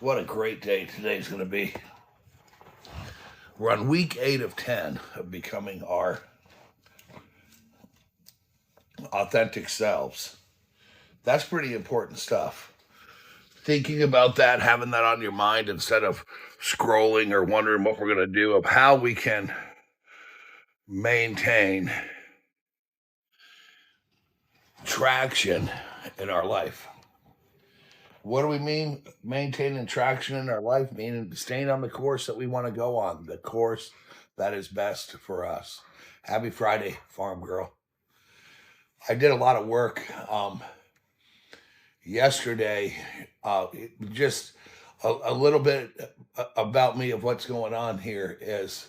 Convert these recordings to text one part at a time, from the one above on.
What a great day today's going to be. We're on week 8 of 10 of becoming our authentic selves. That's pretty important stuff. Thinking about that, having that on your mind instead of scrolling or wondering what we're going to do, of how we can maintain traction in our life. What do we mean maintaining traction in our life? Meaning staying on the course that we want to go on, the course that is best for us. Happy Friday, Farm Girl. I did a lot of work yesterday, just a little bit about me of what's going on here is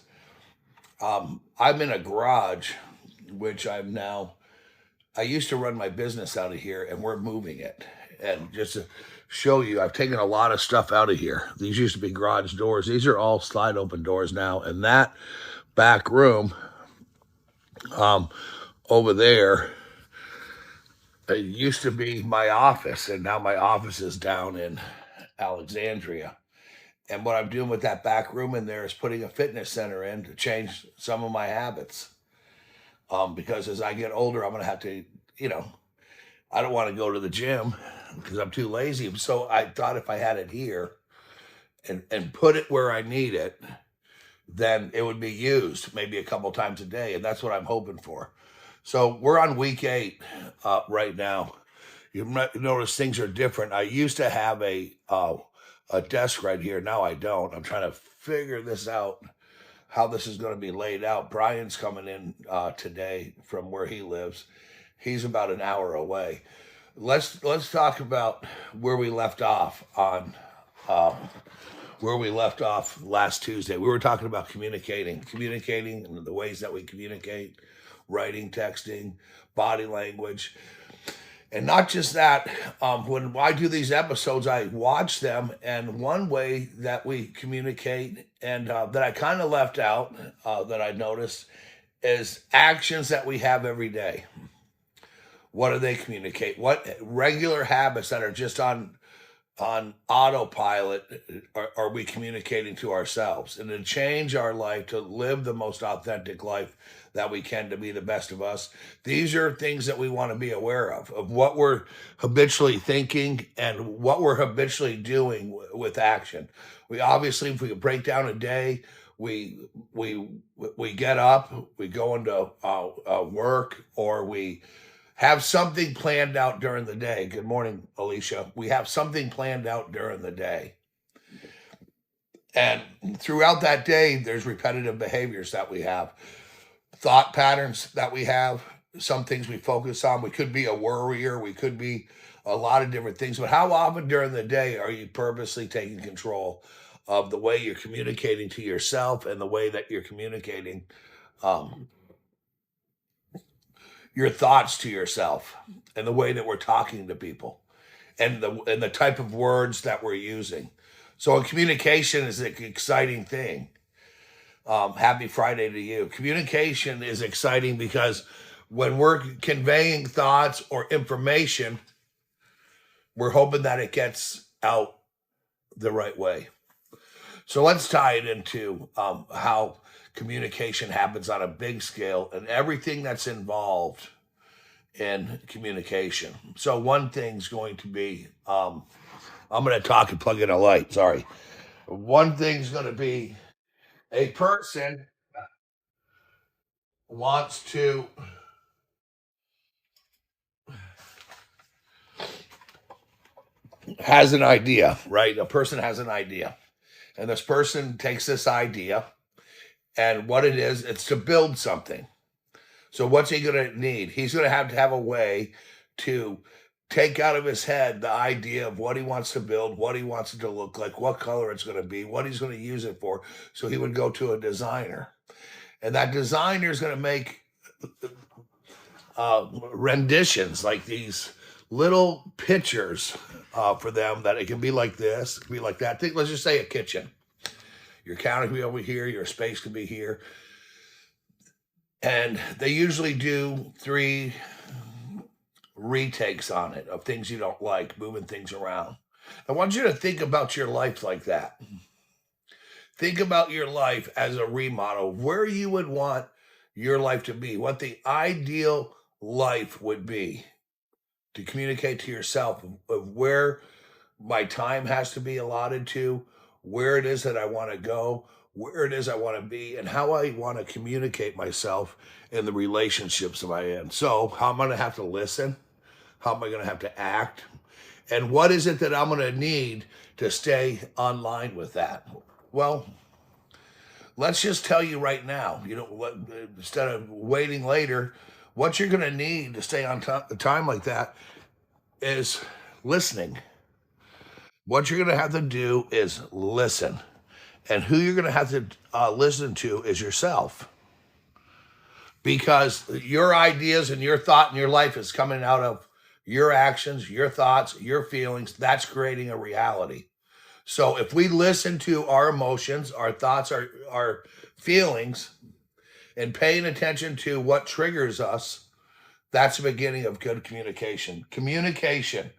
I'm in a garage, which I used to run my business out of here and we're moving it. And just to show you, I've taken a lot of stuff out of here. These used to be garage doors. These are all slide open doors now. And that back room um, over there, it used to be my office, and now my office is down in Alexandria. And what I'm doing with that back room in there is putting a fitness center in to change some of my habits. Because as I get older, I'm going to have to, you know, I don't want to go to the gym because I'm too lazy. So I thought if I had it here and put it where I need it, then it would be used maybe a couple times a day. And that's what I'm hoping for. So we're on week 8 right now. You might notice things are different. I used to have a desk right here. Now I don't. I'm trying to figure this out, how this is going to be laid out. Brian's coming in today from where he lives. He's about an hour away. Let's talk about where we left off on um, where we left off last Tuesday. We were talking about communicating, and the ways that we communicate, writing, texting, body language. And not just that, when I do these episodes, I watch them. And one way that we communicate, and that I kind of left out, that I noticed, is actions that we have every day. What do they communicate? What regular habits that are just on autopilot are we communicating to ourselves, and to change our life, to live the most authentic life that we can, to be the best of us? These are things that we want to be aware of what we're habitually thinking and what we're habitually doing with action. We obviously, if we break down a day, we we get up, we go into work, or we have something planned out during the day. Good morning, Alicia. We have something planned out during the day. And throughout that day, there's repetitive behaviors that we have, thought patterns that we have, some things we focus on. We could be a worrier, we could be a lot of different things. But how often during the day are you purposely taking control of the way you're communicating to yourself and the way that you're communicating um, your thoughts to yourself, and the way that we're talking to people, and the type of words that we're using? So communication is an exciting thing. Happy Friday to you. Communication is exciting because when we're conveying thoughts or information, we're hoping that it gets out the right way. So let's tie it into how communication happens on a big scale and everything that's involved in communication. So one thing's going to be, I'm going to talk and plug in a light. Sorry. One thing's going to be, a person wants to has an idea, right? A person has an idea, and this person takes this idea, and what it is, it's to build something. So what's he going to need? He's going to have a way to take out of his head the idea of what he wants to build, what he wants it to look like, what color it's going to be, what he's going to use it for. So he would go to a designer, and that designer is going to make renditions, like these little pictures for them, that it can be like this, it can be like that. Think, let's just say a kitchen. Your counter can be over here, your space can be here. And they usually do 3 retakes on it of things you don't like, moving things around. I want you to think about your life like that. Think about your life as a remodel, where you would want your life to be, what the ideal life would be, to communicate to yourself of where my time has to be allotted to, where it is that I want to go, where it is I want to be, and how I want to communicate myself in the relationships that I am. So, how am I going to have to listen? How am I going to have to act? And what is it that I'm going to need to stay online with that? Well, let's just tell you right now, instead of waiting later, what you're going to need to stay on time like that is listening. What you're going to have to do is listen. And who you're going to have to listen to is yourself. Because your ideas and your thought and your life is coming out of your actions, your thoughts, your feelings. That's creating a reality. So if we listen to our emotions, our thoughts, our feelings, and paying attention to what triggers us, that's the beginning of good communication. Communication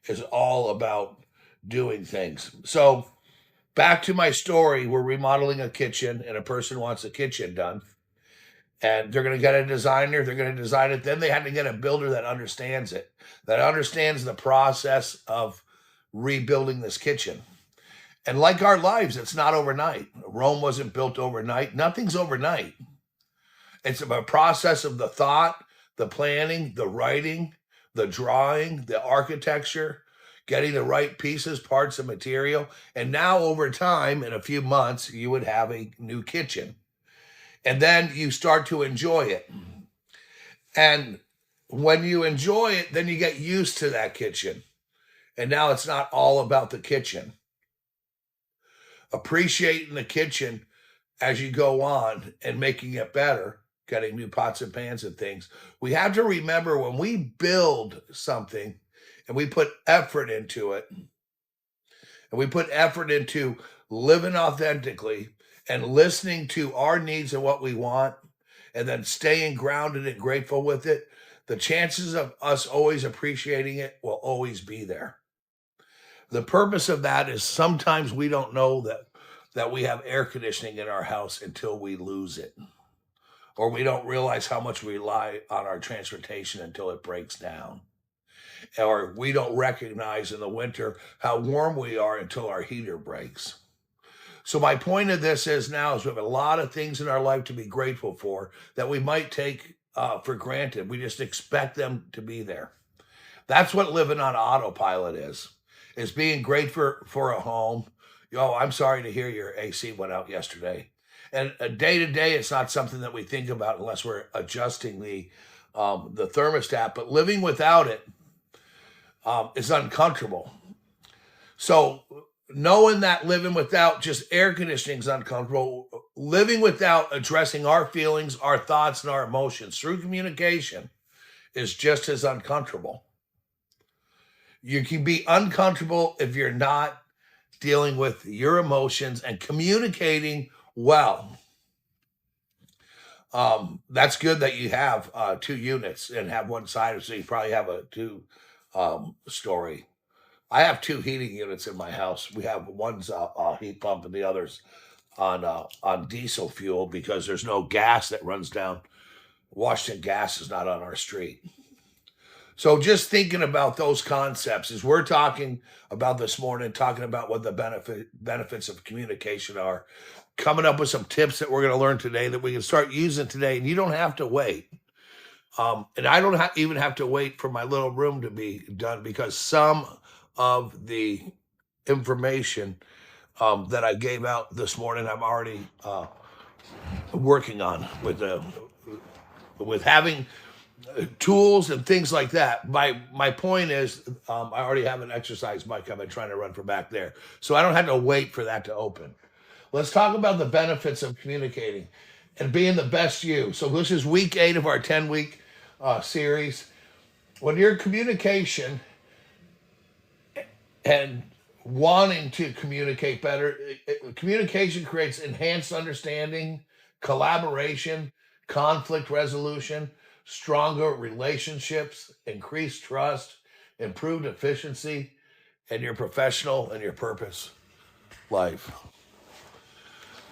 is all about doing things. So back to my story, we're remodeling a kitchen and a person wants a kitchen done. And they're going to get a designer, they're going to design it. Then they had to get a builder that understands it, that understands the process of rebuilding this kitchen. And like our lives, it's not overnight. Rome wasn't built overnight. Nothing's overnight. It's a process of the thought, the planning, the writing, the drawing, the architecture, getting the right pieces, parts, and material. And now, over time, in a few months, you would have a new kitchen. And then you start to enjoy it. And when you enjoy it, then you get used to that kitchen. And now it's not all about the kitchen. Appreciating the kitchen as you go on and making it better, getting new pots and pans and things. We have to remember when we build something and we put effort into it, and we put effort into living authentically and listening to our needs and what we want, and then staying grounded and grateful with it, the chances of us always appreciating it will always be there. The purpose of that is sometimes we don't know that we have air conditioning in our house until we lose it, or we don't realize how much we rely on our transportation until it breaks down, or we don't recognize in the winter how warm we are until our heater breaks. So my point of this is now is we have a lot of things in our life to be grateful for that we might take for granted. We just expect them to be there. That's what living on autopilot is being grateful for a home. Oh, I'm sorry to hear your AC went out yesterday. And day to day, it's not something that we think about unless we're adjusting the thermostat. But living without it is uncomfortable. So knowing that living without just air conditioning is uncomfortable, living without addressing our feelings, our thoughts, and our emotions through communication is just as uncomfortable. You can be uncomfortable if you're not dealing with your emotions and communicating well. That's good that you have two units and have one side, so you probably have a two story. I have two heating units in my house. We have one's heat pump and the other's on diesel fuel because there's no gas that runs down. Washington Gas is not on our street. So just thinking about those concepts as we're talking about this morning, talking about what the benefits of communication are, coming up with some tips that we're going to learn today that we can start using today. And you don't have to wait. And I don't even have to wait for my little room to be done because some of the information that I gave out this morning, I'm already working on with having tools and things like that. My point is, I already have an exercise bike I've been trying to run from back there, so I don't have to wait for that to open. Let's talk about the benefits of communicating and being the best you. So this is week 8 of our 10-week series. When your communication and wanting to communicate better, communication creates enhanced understanding, collaboration, conflict resolution, stronger relationships, increased trust, improved efficiency, in your professional and your purpose life.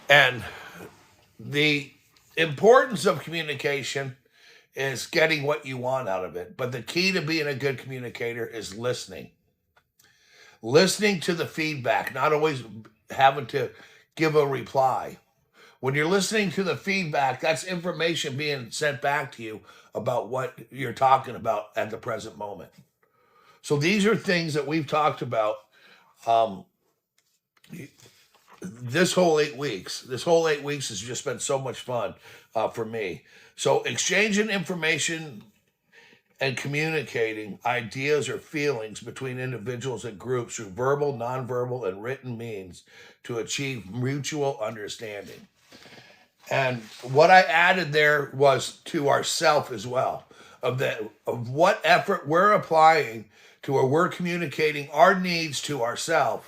And the importance of communication is getting what you want out of it. But the key to being a good communicator is listening. Listening to the feedback, not always having to give a reply. When you're listening to the feedback, that's information being sent back to you about what you're talking about at the present moment. So these are things that we've talked about um, this whole 8 weeks. This whole 8 weeks has just been so much fun for me. So exchanging information and communicating ideas or feelings between individuals and groups through verbal, nonverbal, and written means to achieve mutual understanding. And what I added there was to ourself as well, of what effort we're applying to where we're communicating our needs to ourselves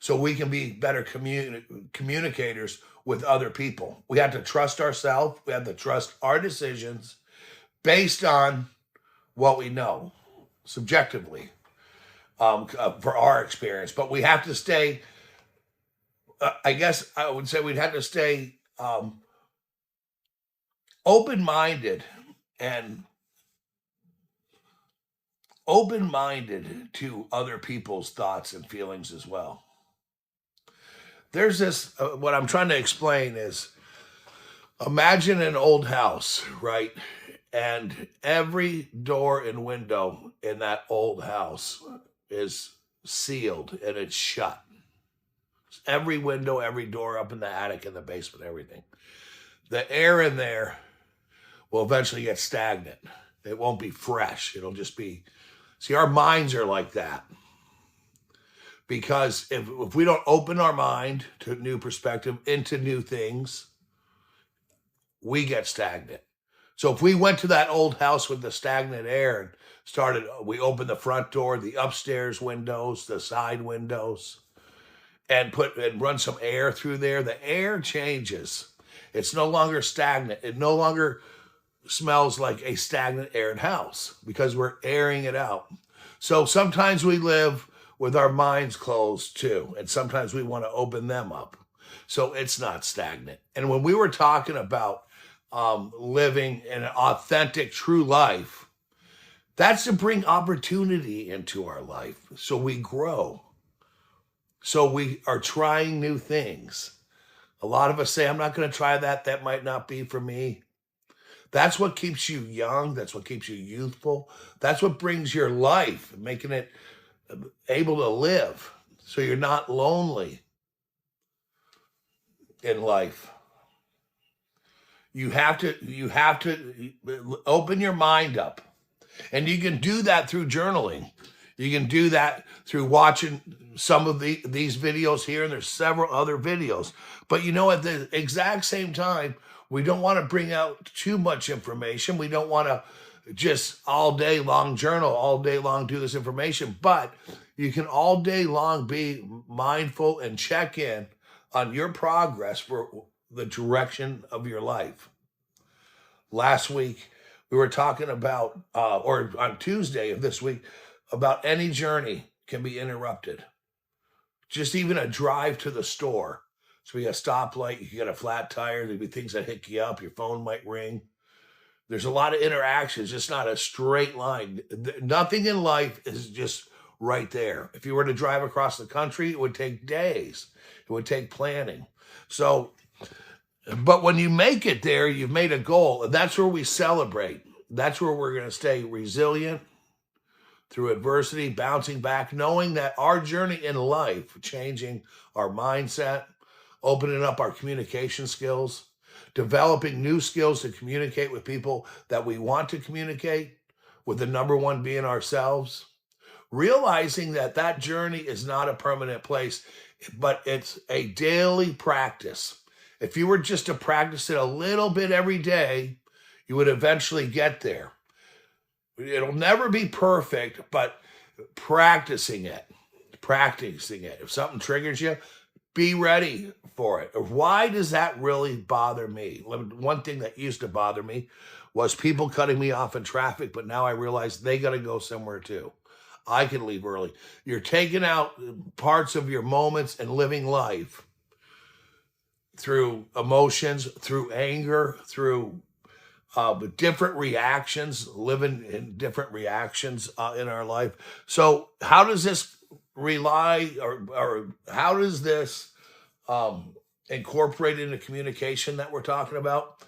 so we can be better communicators with other people. We have to trust ourselves. We have to trust our decisions based on what we know subjectively for our experience. But we have to stay, I guess I would say we'd have to stay open-minded and open-minded to other people's thoughts and feelings as well. There's this, what I'm trying to explain is, imagine an old house, right? And every door and window in that old house is sealed and it's shut. Every window, every door up in the attic, in the basement, everything. The air in there will eventually get stagnant. It won't be fresh. It'll just be, see, our minds are like that. Because if we don't open our mind to new perspective, into new things, we get stagnant. So if we went to that old house with the stagnant air and we opened the front door, the upstairs windows, the side windows, and run some air through there, the air changes. It's no longer stagnant. It no longer smells like a stagnant aired house because we're airing it out. So sometimes we live with our minds closed too, and sometimes we want to open them up so it's not stagnant. And when we were talking about living an authentic, true life, that's to bring opportunity into our life so we grow, so we are trying new things. A lot of us say, I'm not going to try that. That might not be for me. That's what keeps you young. That's what keeps you youthful. That's what brings your life, making it able to live so you're not lonely in life. You have to open your mind up. And you can do that through journaling. You can do that through watching some of these videos here, and there's several other videos. But at the exact same time, we don't want to bring out too much information. We don't want to just all day long journal, all day long do this information. But you can all day long be mindful and check in on your progress for the direction of your life. Last week, we were talking about, or on Tuesday of this week, about any journey can be interrupted. Just even a drive to the store. So we got a stoplight, you can get a flat tire, there'll be things that hit you up, your phone might ring. There's a lot of interactions, just not a straight line. Nothing in life is just right there. If you were to drive across the country, it would take days. It would take planning. So, but when you make it there, you've made a goal, and that's where we celebrate. That's where we're going to stay resilient through adversity, bouncing back, knowing that our journey in life, changing our mindset, opening up our communication skills, developing new skills to communicate with people that we want to communicate, with the number one being ourselves, realizing that that journey is not a permanent place, but it's a daily practice. If you were just to practice it a little bit every day, you would eventually get there. It'll never be perfect, but practicing it. If something triggers you, be ready for it. Why does that really bother me? One thing that used to bother me was people cutting me off in traffic, but now I realize they got to go somewhere too. I can leave early. You're taking out parts of your moments and living life through emotions, through anger, through different reactions, living in different reactions in our life. So, how does this rely, or how does this um, incorporate into communication that we're talking about?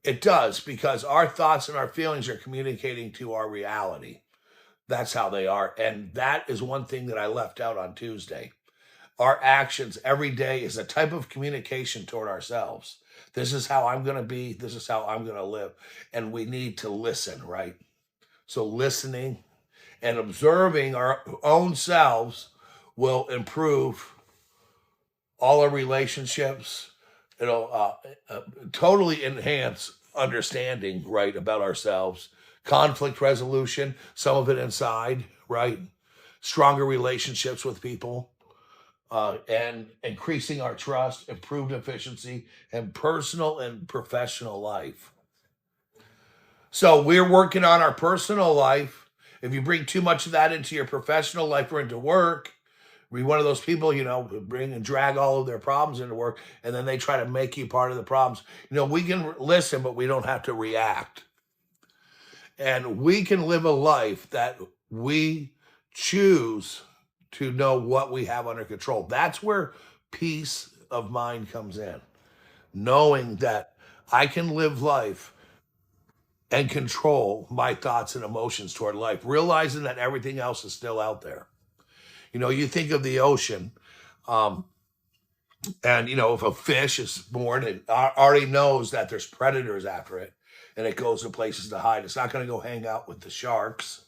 It does, because our thoughts and our feelings are communicating to our reality. That's how they are. And that is one thing that I left out on Tuesday. Our actions every day is a type of communication toward ourselves. This is how I'm going to be. This is how I'm going to live. And we need to listen, right? So, listening and observing our own selves will improve all our relationships. It'll totally enhance understanding, right, about ourselves. Conflict resolution, some of it inside, right? Stronger relationships with people, and increasing our trust, improved efficiency, and personal and professional life. So we're working on our personal life. If you bring too much of that into your professional life or into work, be one of those people, who bring and drag all of their problems into work, and then they try to make you part of the problems. We can listen, but we don't have to react. And we can live a life that we choose to know what we have under control. That's where peace of mind comes in. Knowing that I can live life and control my thoughts and emotions toward life, realizing that everything else is still out there. You think of the ocean, um, and if a fish is born, it already knows that there's predators after it, and it goes to places to hide. It's not going to go hang out with the sharks,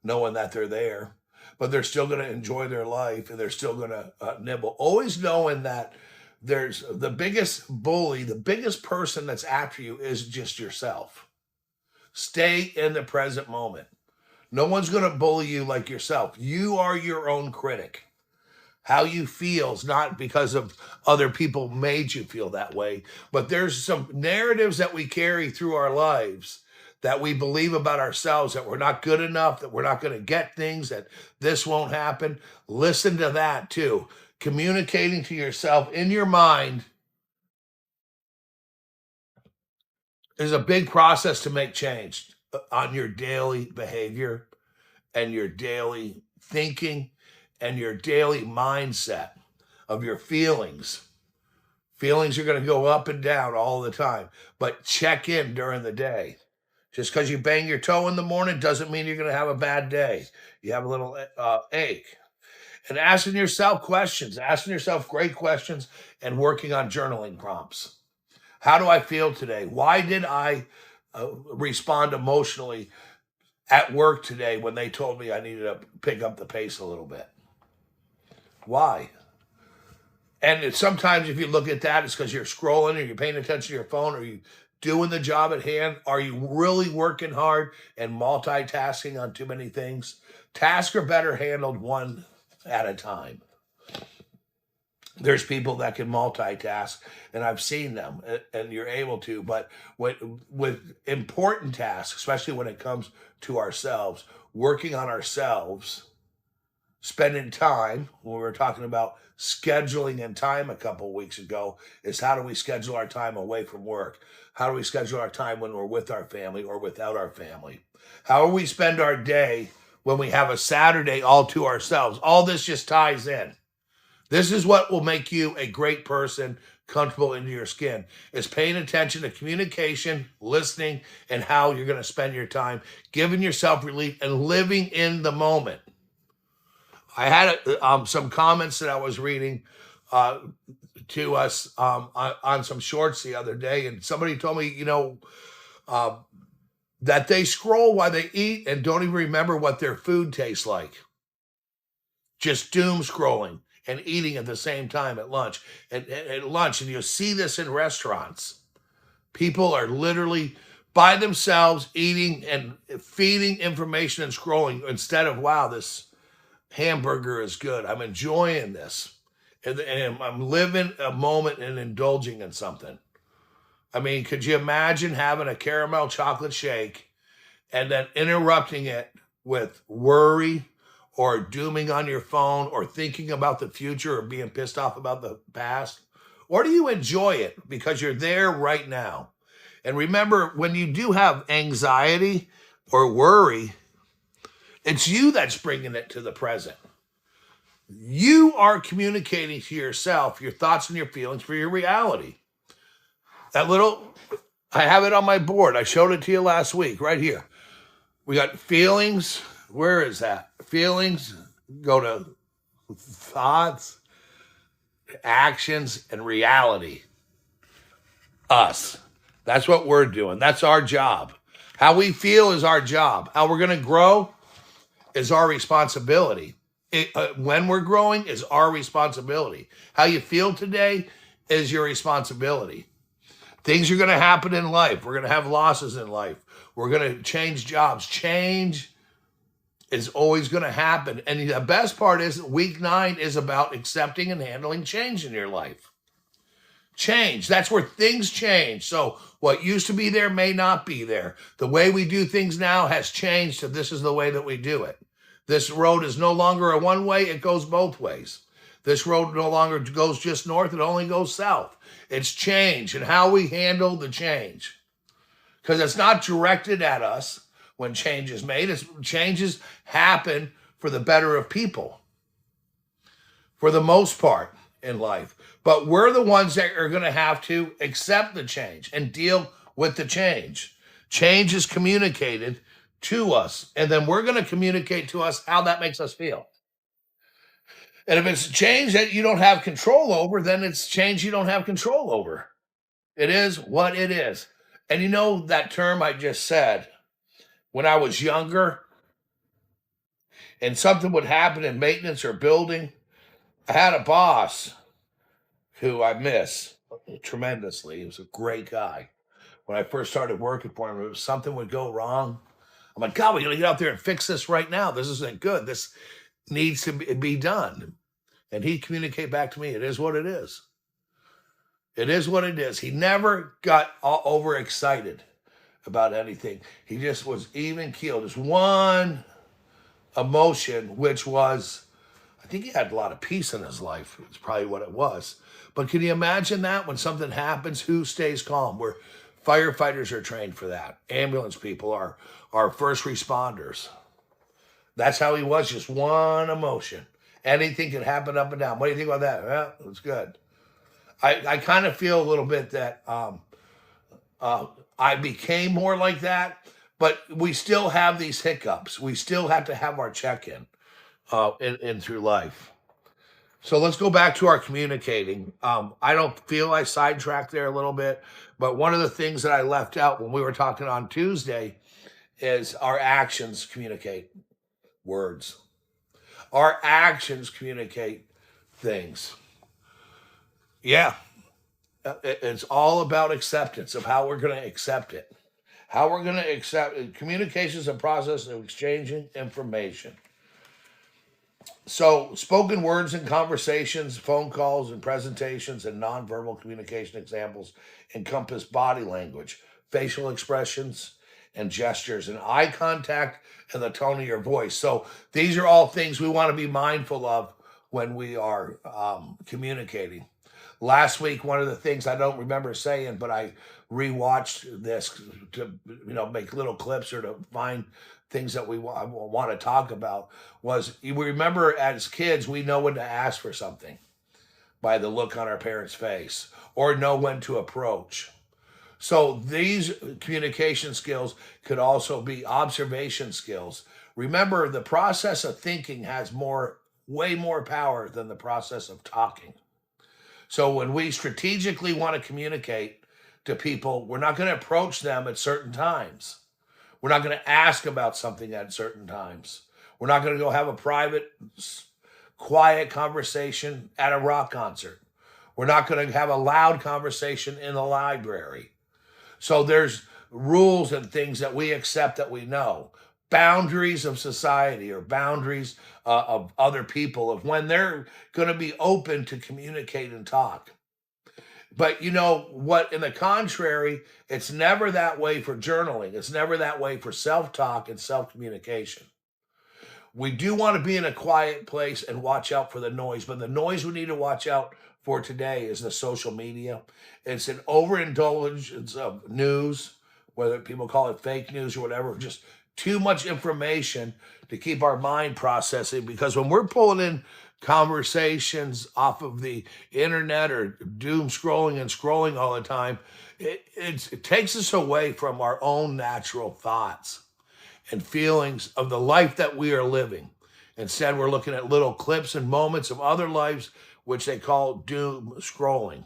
knowing that they're there, but they're still going to enjoy their life, and they're still going to nibble. Always knowing that there's the biggest bully, the biggest person that's after you is just yourself. Stay in the present moment. No one's going to bully you like yourself. You are your own critic. How you feel is not because of other people made you feel that way, but there's some narratives that we carry through our lives that we believe about ourselves, that we're not good enough, that we're not going to get things, that this won't happen. Listen to that too. Communicating to yourself in your mind is a big process to make change on your daily behavior and your daily thinking and your daily mindset of your feelings. Feelings are going to go up and down all the time, but check in during the day. Just because you bang your toe in the morning doesn't mean you're going to have a bad day. You have a little ache. And asking yourself questions, asking yourself great questions, and working on journaling prompts. How do I feel today? Why did I respond emotionally at work today when they told me I needed to pick up the pace a little bit? Why? And sometimes if you look at that, it's because you're scrolling or you're paying attention to your phone, or you doing the job at hand. Are you really working hard and multitasking on too many things? Tasks are better handled one at a time. There's people that can multitask, and I've seen them, and you're able to. But with important tasks, especially when it comes to ourselves, working on ourselves, spending time, when we were talking about scheduling and time a couple of weeks ago, is how do we schedule our time away from work? How do we schedule our time when we're with our family or without our family? How do we spend our day when we have a Saturday all to ourselves? All this just ties in. This is what will make you a great person, comfortable in your skin, is paying attention to communication, listening, and how you're going to spend your time, giving yourself relief and living in the moment. I had some comments that I was reading to us on some shorts the other day, and somebody told me, uh, that they scroll while they eat and don't even remember what their food tastes like. Just doom scrolling and eating at the same time at lunch. And at lunch, and you'll see this in restaurants. People are literally by themselves eating and feeding information and scrolling instead of, wow, this hamburger is good. I'm enjoying this. And I'm living a moment and indulging in something. I mean, could you imagine having a caramel chocolate shake and then interrupting it with worry or dooming on your phone or thinking about the future or being pissed off about the past? Or do you enjoy it because you're there right now? And remember, when you do have anxiety or worry, it's you that's bringing it to the present. You are communicating to yourself your thoughts and your feelings for your reality. That little, I have it on my board. I showed it to you last week, right here. We got feelings. Where is that? Feelings, go to thoughts, actions, and reality. Us. That's what we're doing. That's our job. How we feel is our job. How we're going to grow is our responsibility. When we're growing is our responsibility. How you feel today is your responsibility. Things are going to happen in life. We're going to have losses in life. We're going to change jobs. Change is always going to happen. And the best part is week 9 is about accepting and handling change in your life. Change. That's where things change. So what used to be there may not be there. The way we do things now has changed, so this is the way that we do it. This road is no longer a one way, it goes both ways. This road no longer goes just north, it only goes south. It's change and how we handle the change. Because it's not directed at us when change is made. Changes happen for the better of people, for the most part in life. But we're the ones that are going to have to accept the change and deal with the change. Change is communicated to us, and then we're going to communicate to us how that makes us feel. And if it's change that you don't have control over, then it's change you don't have control over. It is what it is. And you know that term I just said, when I was younger and something would happen in maintenance or building, I had a boss who I miss tremendously. He was a great guy. When I first started working for him, if something would go wrong, I'm like, God, we got to get out there and fix this right now. This isn't good. This needs to be done. And he'd communicate back to me, it is what it is. It is what it is. He never got overexcited about anything. He just was even keeled. Just one emotion, which was, I think he had a lot of peace in his life. It's probably what it was. But can you imagine that when something happens, who stays calm? Where firefighters are trained for that. Ambulance people are first responders. That's how he was, just one emotion. Anything can happen up and down. What do you think about that? Well, it's good. I kind of feel a little bit that I became more like that, but we still have these hiccups. We still have to have our check-in in through life. So let's go back to our communicating. I don't feel I sidetracked there a little bit, but one of the things that I left out when we were talking on Tuesday is our actions communicate words. Our actions communicate things. Yeah, it's all about acceptance of how we're going to accept it. How we're going to accept it. Communication is a process of exchanging information. So, spoken words and conversations, phone calls and presentations, and nonverbal communication examples encompass body language, facial expressions, and gestures, and eye contact, and the tone of your voice. So, these are all things we want to be mindful of when we are communicating. Last week, one of the things I don't remember saying, but I rewatched this to make little clips or to find things that we want to talk about was, you remember as kids, we know when to ask for something by the look on our parents' face or know when to approach. So these communication skills could also be observation skills. Remember, the process of thinking has way more power than the process of talking. So when we strategically want to communicate to people, we're not going to approach them at certain times. We're not going to ask about something at certain times. We're not going to go have a private, quiet conversation at a rock concert. We're not going to have a loud conversation in the library. So there's rules and things that we accept that we know. Boundaries of society or boundaries of other people of when they're going to be open to communicate and talk. But you know what, in the contrary, it's never that way for journaling. It's never that way for self-talk and self-communication. We do want to be in a quiet place and watch out for the noise, but the noise we need to watch out for today is the social media. It's an overindulgence of news, whether people call it fake news or whatever, just too much information to keep our mind processing. Because when we're pulling in conversations off of the internet or doom scrolling and scrolling all the time, it takes us away from our own natural thoughts and feelings of the life that we are living. Instead, we're looking at little clips and moments of other lives, which they call doom scrolling.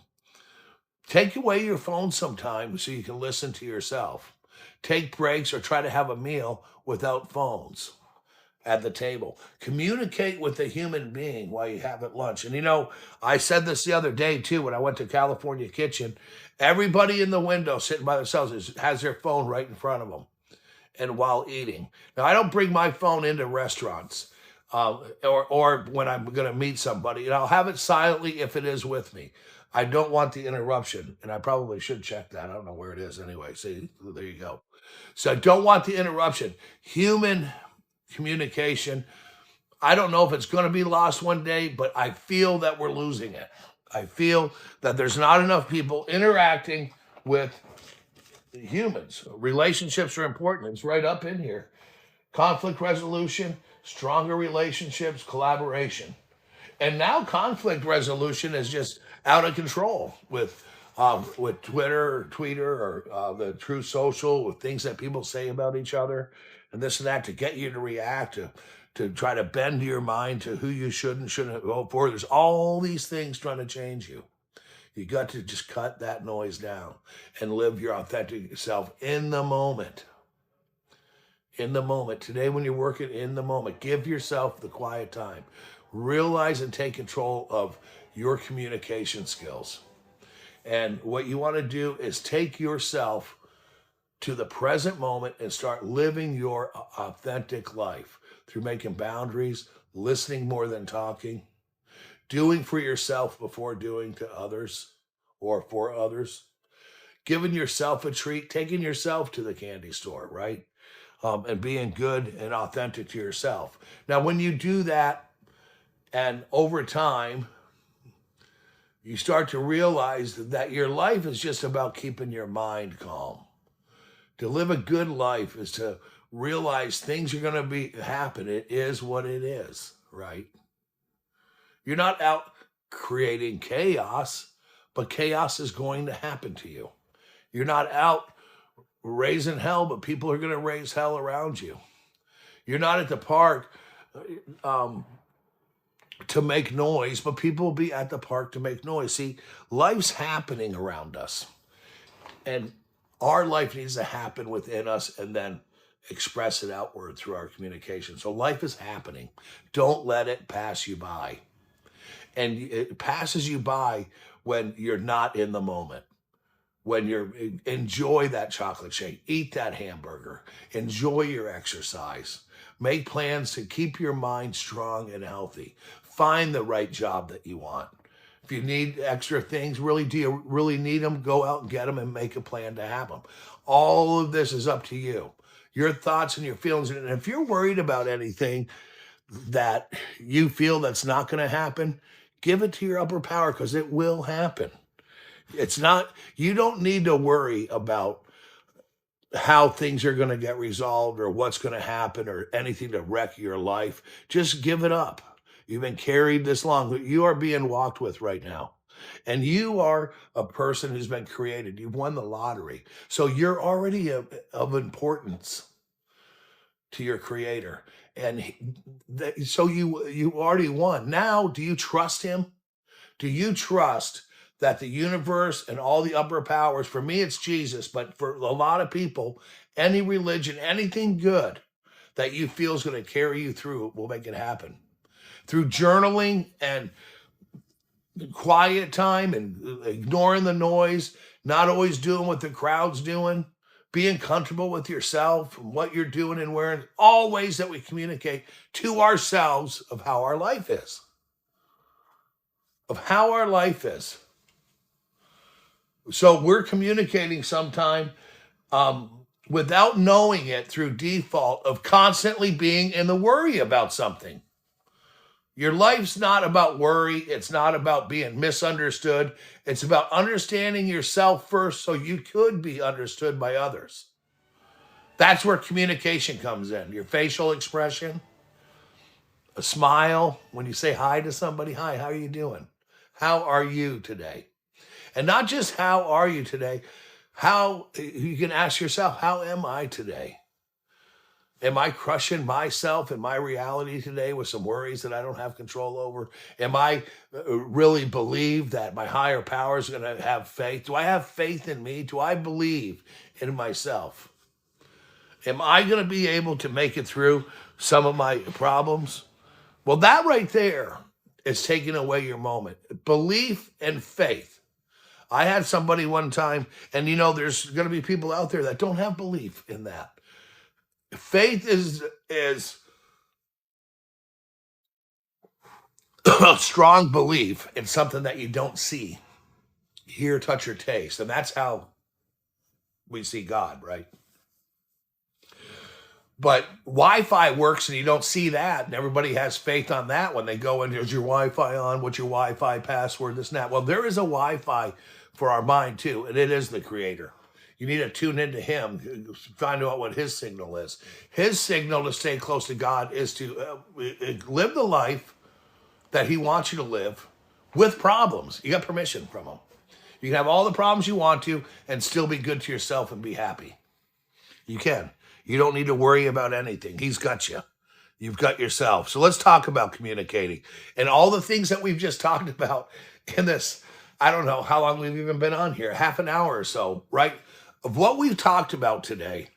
Take away your phone sometime so you can listen to yourself. Take breaks or try to have a meal without phones at the table. Communicate with a human being while you have at lunch. And I said this the other day too when I went to California Kitchen. Everybody in the window sitting by themselves has their phone right in front of them and while eating. Now, I don't bring my phone into restaurants or when I'm going to meet somebody, and I'll have it silently if it is with me. I don't want the interruption, and I probably should check that. I don't know where it is anyway. See, there you go. So I don't want the interruption. Human communication, I don't know if it's going to be lost one day, but I feel that we're losing it. I feel that there's not enough people interacting with humans. Relationships are important. It's right up in here. Conflict resolution, stronger relationships, collaboration. And now conflict resolution is just out of control with Twitter or Tweeter or the True Social, with things that people say about each other and this and that to get you to react, to try to bend your mind to who you should and shouldn't vote for. There's all these things trying to change you. You got to just cut that noise down and live your authentic self in the moment. In the moment. Today, when you're working in the moment, give yourself the quiet time. Realize and take control of your communication skills. And what you want to do is take yourself to the present moment and start living your authentic life through making boundaries, listening more than talking, doing for yourself before doing to others or for others, giving yourself a treat, taking yourself to the candy store, right? And being good and authentic to yourself. Now, when you do that, and over time, you start to realize that your life is just about keeping your mind calm. To live a good life is to realize things are going to happen. It is what it is, right? You're not out creating chaos, but chaos is going to happen to you. You're not out raising hell, but people are going to raise hell around you. You're not at the park to make noise, but people will be at the park to make noise. See, life's happening around us. And our life needs to happen within us and then express it outward through our communication. So life is happening. Don't let it pass you by. And it passes you by when you're not in the moment. When you're enjoy that chocolate shake, eat that hamburger, enjoy your exercise, make plans to keep your mind strong and healthy. Find the right job that you want. If you need extra things, do you really need them? Go out and get them and make a plan to have them. All of this is up to you. Your thoughts and your feelings. And if you're worried about anything that you feel that's not going to happen, give it to your upper power because it will happen. It's not, you don't need to worry about how things are going to get resolved or what's going to happen or anything to wreck your life. Just give it up. You've been carried this long. You are being walked with right now. And you are a person who's been created. You've won the lottery. So you're already of importance to your creator. And so you already won. Now, do you trust him? Do you trust that the universe and all the upper powers, for me, it's Jesus, but for a lot of people, any religion, anything good that you feel is going to carry you through will make it happen. Through journaling and quiet time and ignoring the noise, not always doing what the crowd's doing, being comfortable with yourself and what you're doing and wearing, all ways that we communicate to ourselves of how our life is. Of how our life is. So we're communicating sometime without knowing it through default of constantly being in the worry about something. Your life's not about worry. It's not about being misunderstood. It's about understanding yourself first so you could be understood by others. That's where communication comes in. Your facial expression, a smile when you say hi to somebody. Hi, how are you doing? How are you today? And not just how are you today, how you can ask yourself, how am I today? Am I crushing myself and my reality today with some worries that I don't have control over? Am I really believe that my higher power is going to have faith? Do I have faith in me? Do I believe in myself? Am I going to be able to make it through some of my problems? Well, that right there is taking away your moment. Belief and faith. I had somebody one time, and there's going to be people out there that don't have belief in that. Faith is a strong belief in something that you don't see, hear, touch, or taste. And that's how we see God, right? But Wi-Fi works and you don't see that. And everybody has faith on that when they go in. Is your Wi-Fi on? What's your Wi-Fi password? This and that. Well, there is a Wi-Fi for our mind too. And it is the creator. You need to tune into him, find out what his signal is. His signal to stay close to God is to live the life that he wants you to live with problems. You got permission from him. You can have all the problems you want to and still be good to yourself and be happy. You can. You don't need to worry about anything. He's got you. You've got yourself. So let's talk about communicating and all the things that we've just talked about in this. I don't know how long we've even been on here, half an hour or so, right? Of what we've talked about today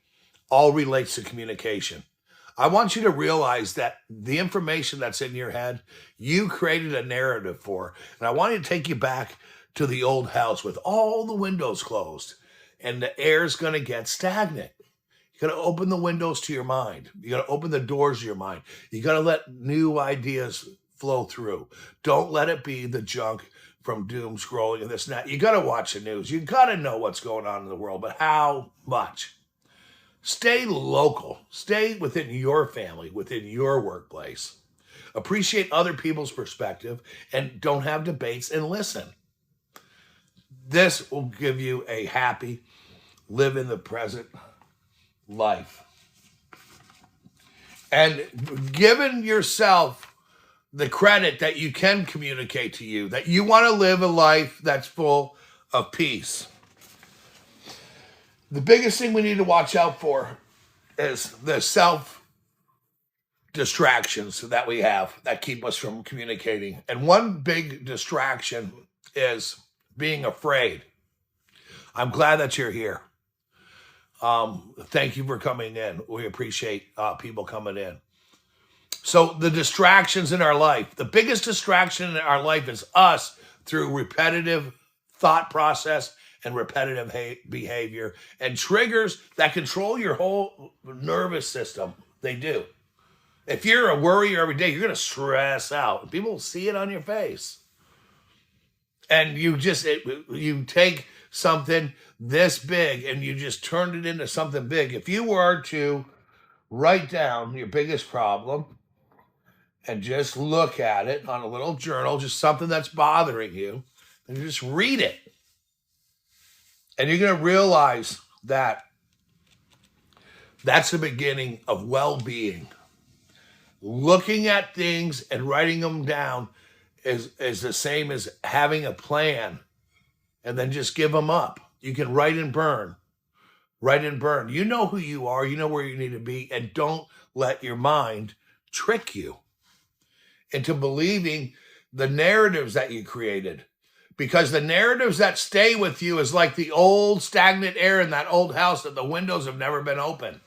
all relates to communication. I want you to realize that the information that's in your head, you created a narrative for. And I want to take you back to the old house with all the windows closed and the air's going to get stagnant. You got to open the windows to your mind. You got to open the doors of your mind. You got to let new ideas flow through. Don't let it be the junk from doom scrolling and this and that. You got to watch the news. You got to know what's going on in the world, but how much? Stay local. Stay within your family, within your workplace. Appreciate other people's perspective and don't have debates and listen. This will give you a happy, live in the present life. And giving yourself the credit that you can communicate to you, that you want to live a life that's full of peace. The biggest thing we need to watch out for is the self distractions that we have that keep us from communicating. And one big distraction is being afraid. I'm glad that you're here. Thank you for coming in. We appreciate people coming in. So the distractions in our life, the biggest distraction in our life is us through repetitive thought process and repetitive behavior and triggers that control your whole nervous system. They do. If you're a worrier every day, you're going to stress out. People will see it on your face. And you take something this big and you just turned it into something big. If you were to write down your biggest problem and just look at it on a little journal, just something that's bothering you, and you just read it. And you're going to realize that that's the beginning of well-being. Looking at things and writing them down is the same as having a plan and then just give them up. You can write and burn. Write and burn. You know who you are. You know where you need to be. And don't let your mind trick you into believing the narratives that you created. Because the narratives that stay with you is like the old stagnant air in that old house that the windows have never been open.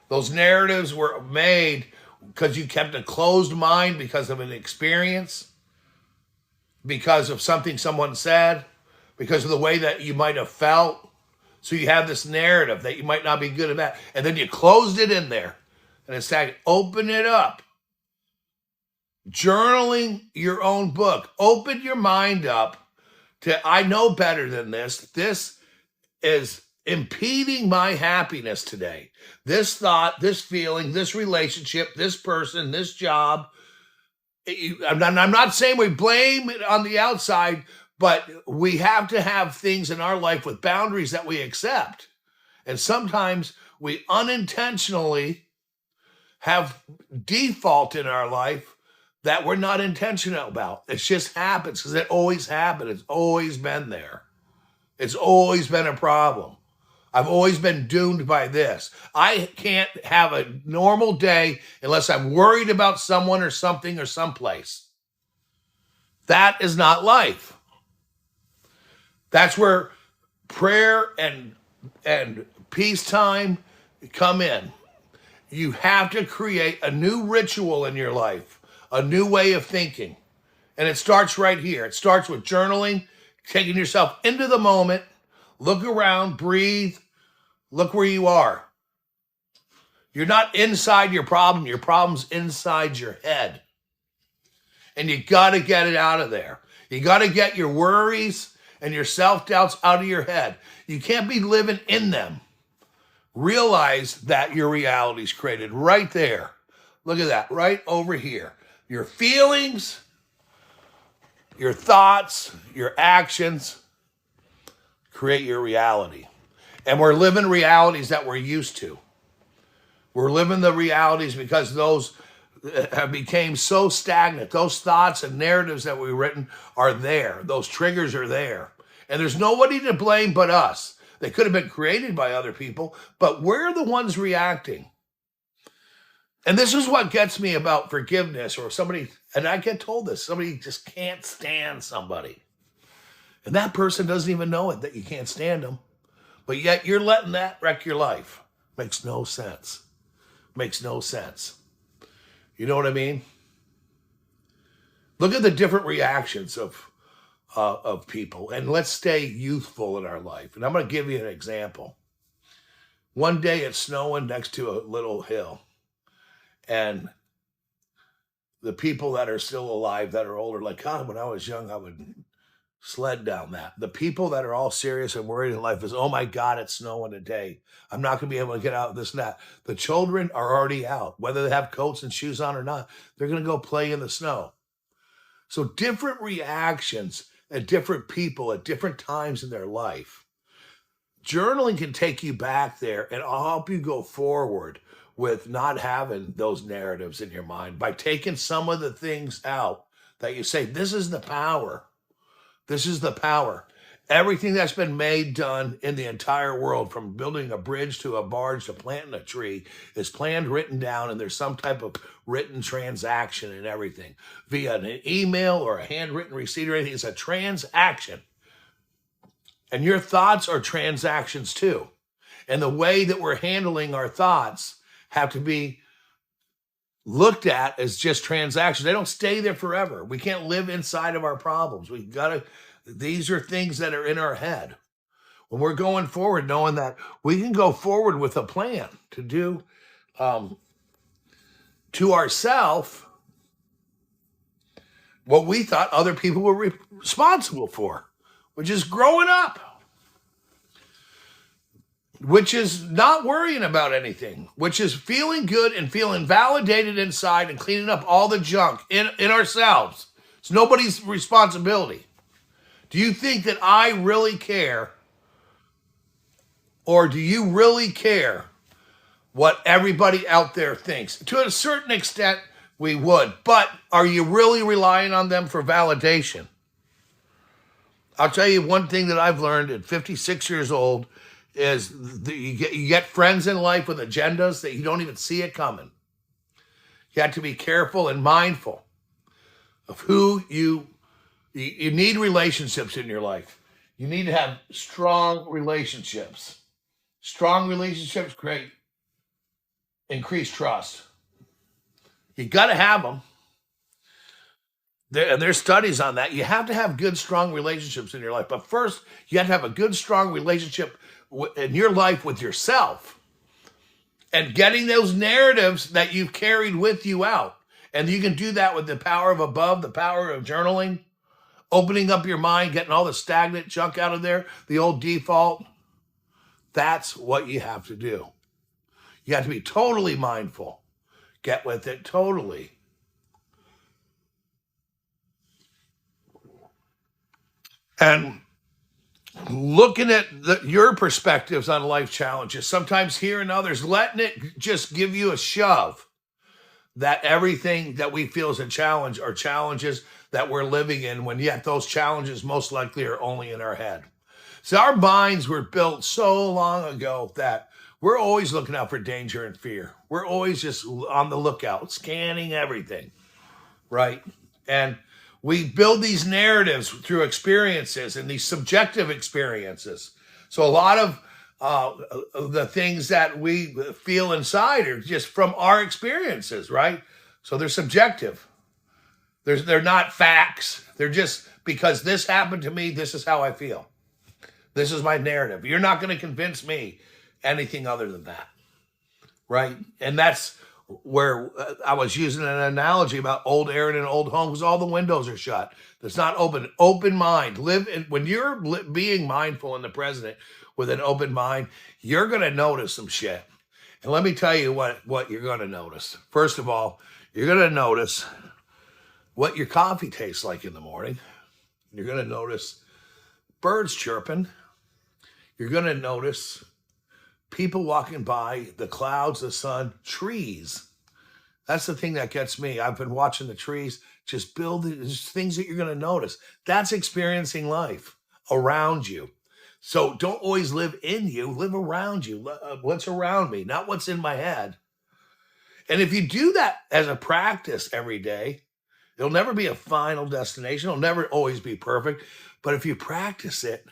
Those narratives were made because you kept a closed mind because of an experience, because of something someone said, because of the way that you might have felt. So you have this narrative that you might not be good at that. And then you closed it in there. And it's like, open it up. Journaling your own book. Open your mind up to, I know better than this. This is impeding my happiness today? This thought, this feeling, this relationship, this person, this job. I'm not saying we blame it on the outside, but we have to have things in our life with boundaries that we accept. And sometimes we unintentionally have default in our life that we're not intentional about. It just happens because it always happened. It's always been there. It's always been a problem. I've always been doomed by this. I can't have a normal day unless I'm worried about someone or something or someplace. That is not life. That's where prayer and peacetime come in. You have to create a new ritual in your life, a new way of thinking. And it starts right here. It starts with journaling, taking yourself into the moment, look around, breathe, look where you are. You're not inside your problem's inside your head. And you got to get it out of there. You got to get your worries and your self-doubts out of your head. You can't be living in them. Realize that your reality is created right there. Look at that, right over here. Your feelings, your thoughts, your actions create your reality. And we're living realities that we're used to. We're living the realities because those have became so stagnant. Those thoughts and narratives that we've written are there. Those triggers are there. And there's nobody to blame but us. They could have been created by other people, but we're the ones reacting. And this is what gets me about forgiveness or somebody, and I get told this, somebody just can't stand somebody. And that person doesn't even know it, that you can't stand them. But yet you're letting that wreck your life. Makes no sense. Makes no sense. You know what I mean? Look at the different reactions of people, and let's stay youthful in our life. And I'm going to give you an example. One day it's snowing next to a little hill, and the people that are still alive that are older, like, God, when I was young, I would sled down that. The people that are all serious and worried in life is, oh my God, it's snowing today. I'm not going to be able to get out, this and that. The children are already out, whether they have coats and shoes on or not. They're going to go play in the snow. So different reactions at different people at different times in their life. Journaling can take you back there and help you go forward with not having those narratives in your mind by taking some of the things out that you say, this is the power. This is the power. Everything that's been made, done in the entire world, from building a bridge to a barge to planting a tree, is planned, written down, and there's some type of written transaction and everything. Via an email or a handwritten receipt or anything, it's a transaction. And your thoughts are transactions too. And the way that we're handling our thoughts have to be looked at as just transactions. They don't stay there forever. We can't live inside of our problems. These are things that are in our head. When we're going forward, knowing that we can go forward with a plan to do to ourselves what we thought other people were responsible for, which is growing up, which is not worrying about anything, which is feeling good and feeling validated inside and cleaning up all the junk in ourselves. It's nobody's responsibility. Do you think that I really care, or do you really care what everybody out there thinks? To a certain extent, we would, but are you really relying on them for validation? I'll tell you one thing that I've learned at 56 years old is you get friends in life with agendas that you don't even see it coming. You have to be careful and mindful of who you need. Relationships in your life. You need to have strong relationships. Strong relationships create increased trust. You got to have them. There's studies on that. You have to have good, strong relationships in your life. But first, you have to have a good, strong relationship in your life with yourself. And getting those narratives that you've carried with you out. And you can do that with the power of above, the power of journaling, opening up your mind, getting all the stagnant junk out of there, the old default That's what you have to do. You have to be totally mindful. Get with it totally. And looking at your perspectives on life challenges, sometimes hearing others, letting it just give you a shove that everything that we feel is a challenge are challenges that we're living in, when yet those challenges most likely are only in our head. So our minds were built so long ago that we're always looking out for danger and fear. We're always just on the lookout, scanning everything, right? And we build these narratives through experiences and these subjective experiences. So a lot of the things that we feel inside are just from our experiences, right? So they're subjective. They're not facts. They're just because this happened to me, this is how I feel. This is my narrative. You're not going to convince me anything other than that, right? And that's where I was using an analogy about old air in an old home because all the windows are shut. That's not open. Open mind. Live in, when you're being mindful in the present with an open mind, you're going to notice some shit. And let me tell you what you're going to notice. First of all, you're going to notice what your coffee tastes like in the morning. You're going to notice birds chirping. You're going to notice people walking by, the clouds, the sun, trees. That's the thing that gets me. I've been watching the trees just build these things that you're going to notice. That's experiencing life around you. So don't always live in you, live around you. What's around me, not what's in my head. And if you do that as a practice every day, it'll never be a final destination. It'll never always be perfect. But if you practice it,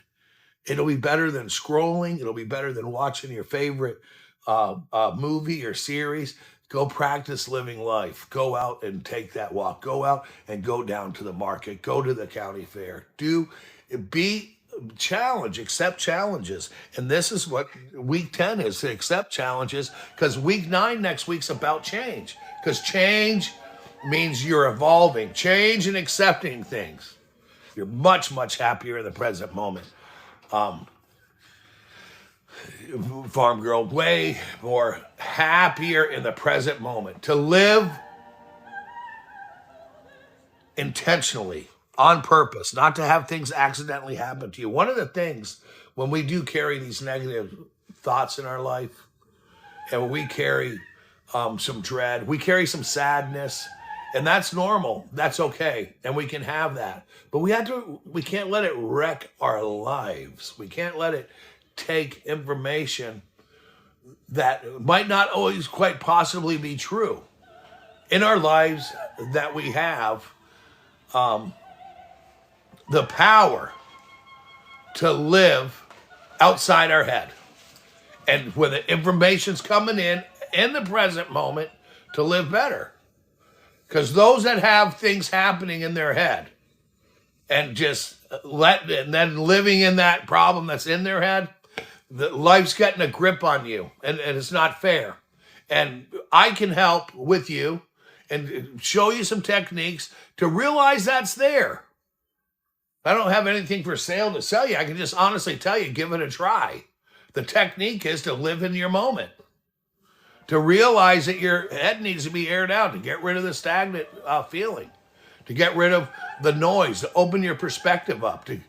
it'll be better than scrolling. It'll be better than watching your favorite movie or series. Go practice living life. Go out and take that walk. Go out and go down to the market. Go to the county fair. Be challenge, accept challenges. And this is what week 10 is, to accept challenges, because week 9 next week's about change. Because change means you're evolving. Change and accepting things. You're much, much happier in the present moment. Farm girl, way more happier in the present moment. To live intentionally, on purpose, not to have things accidentally happen to you. One of the things when we do carry these negative thoughts in our life, and we carry some dread, we carry some sadness, and that's normal. That's okay, and we can have that. But we can't let it wreck our lives. We can't let it take information that might not always quite possibly be true in our lives, that we have the power to live outside our head. And when the information's coming in the present moment, to live better. Because those that have things happening in their head and and then living in that problem that's in their head, life's getting a grip on you, and it's not fair. And I can help with you and show you some techniques to realize that's there. I don't have anything for sale to sell you. I can just honestly tell you, give it a try. The technique is to live in your moment, to realize that your head needs to be aired out, to get rid of the stagnant feeling, to get rid of the noise, to open your perspective up, to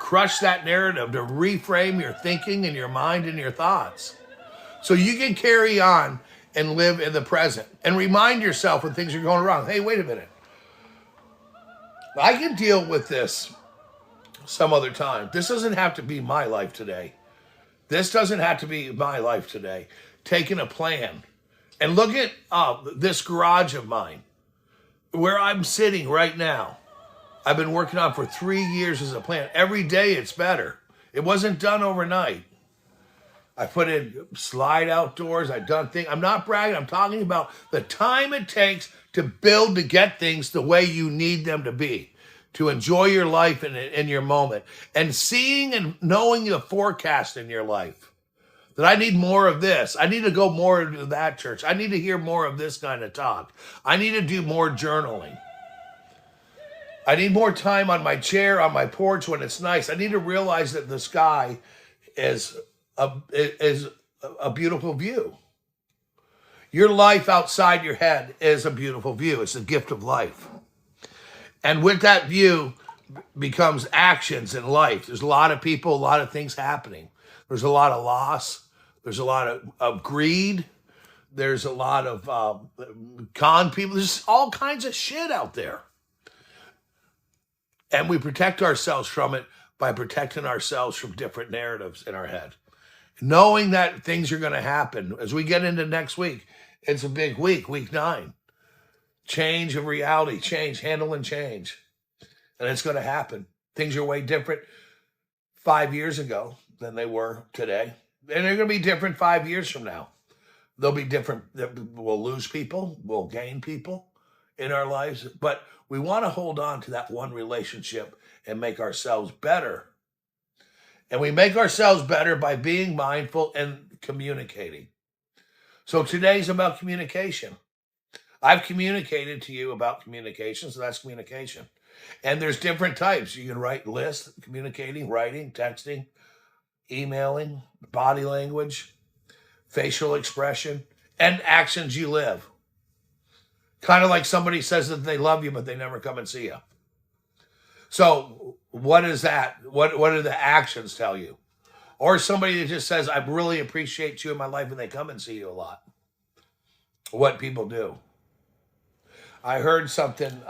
crush that narrative, to reframe your thinking and your mind and your thoughts. So you can carry on and live in the present and remind yourself when things are going wrong. Hey, wait a minute. I can deal with this some other time. This doesn't have to be my life today. This doesn't have to be my life today. Taking a plan. And look at this garage of mine, where I'm sitting right now. I've been working on for 3 years as a plan. Every day it's better. It wasn't done overnight. I put in slide outdoors. I've done things. I'm not bragging. I'm talking about the time it takes to build, to get things the way you need them to be, to enjoy your life in your moment, and seeing and knowing the forecast in your life. That I need more of this. I need to go more to that church. I need to hear more of this kind of talk. I need to do more journaling. I need more time on my chair, on my porch when it's nice. I need to realize that the sky is is a beautiful view. Your life outside your head is a beautiful view. It's a gift of life. And with that view becomes actions in life. There's a lot of people, a lot of things happening. There's a lot of loss. There's a lot of greed. There's a lot of con people. There's all kinds of shit out there. And we protect ourselves from it by protecting ourselves from different narratives in our head. Knowing that things are going to happen. As we get into next week, it's a big week, week 9. Change of reality, change, handling change. And it's going to happen. Things are way different 5 years ago than they were today. And they're going to be different 5 years from now. They'll be different. We'll lose people. We'll gain people in our lives. But we want to hold on to that one relationship and make ourselves better. And we make ourselves better by being mindful and communicating. So today's about communication. I've communicated to you about communication, so that's communication. And there's different types. You can write lists, communicating, writing, texting, emailing, body language, facial expression, and actions you live. Kind of like somebody says that they love you, but they never come and see you. So what is that? What do the actions tell you? Or somebody that just says, I really appreciate you in my life, and they come and see you a lot. What people do. I heard something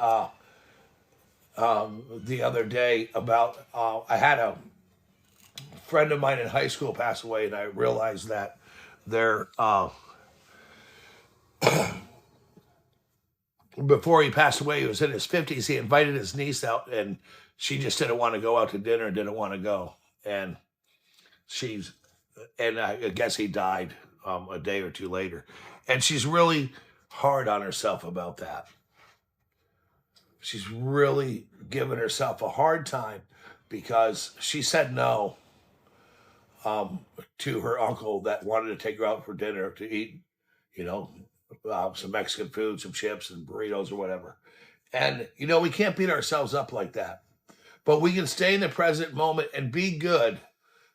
the other day about, I had a friend of mine in high school pass away, and I realized that they're, before he passed away, he was in his 50s. He invited his niece out, and she just didn't want to go out to dinner, didn't want to go. And I guess he died a day or two later. And she's really hard on herself about that. She's really giving herself a hard time because she said no to her uncle that wanted to take her out for dinner to eat, some Mexican food, some chips and burritos or whatever. And, we can't beat ourselves up like that. But we can stay in the present moment and be good.